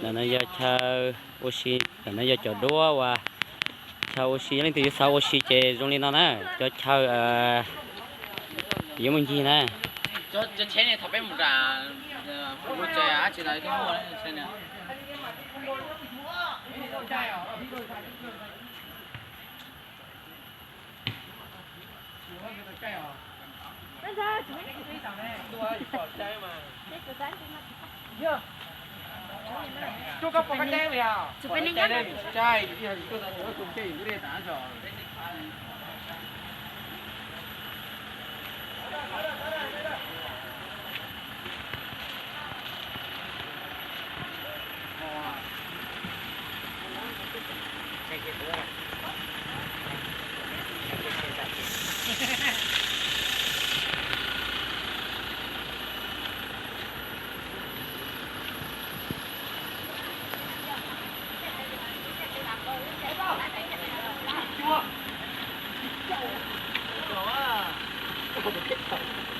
là nó giờ chờ oxy là nó giờ chờ đua và chờ oxy lên từ sau oxy chế trong lên nó nè cho chờ giống mình gì nè cho chế này thằng bé một trà một chai chỉ là cái mua đấy xem nè chú có cái đen vậy à? Chụp bên này nhá. Trai, thì tôi đã nhớ cùng chơi những cái đá rồi.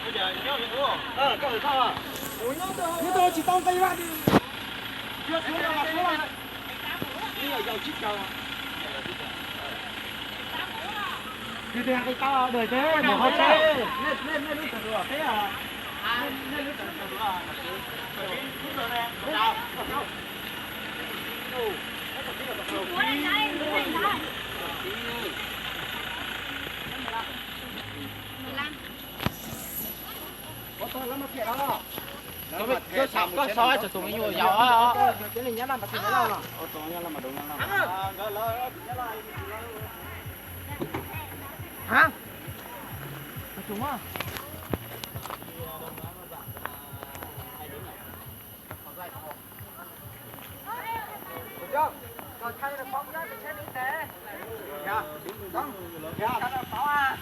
Bây giờ nhớ gì đúng không? Có thể sao à? Nhớ tôi chỉ tông cây ra đi. Chưa xuống đâu mà xuống rồi. Đi ở dầu chít cầu. Đi theo cây cao đời thế, một hai xe. Lên lên thật rồi, thế à? Lên thật rồi à? Lúc rồi nè, nào. Có lắm mà kẹt đó. Có sắm có soi cho tụi mình nhiều á. Cái này nhá làm mà tụi nó nào. Tụi nó làm mà đúng không? Hả? Chúng à? Được. Rồi thay là phóng ra thì sẽ đi té. Dạ, đúng. Dạ, nó phóng à.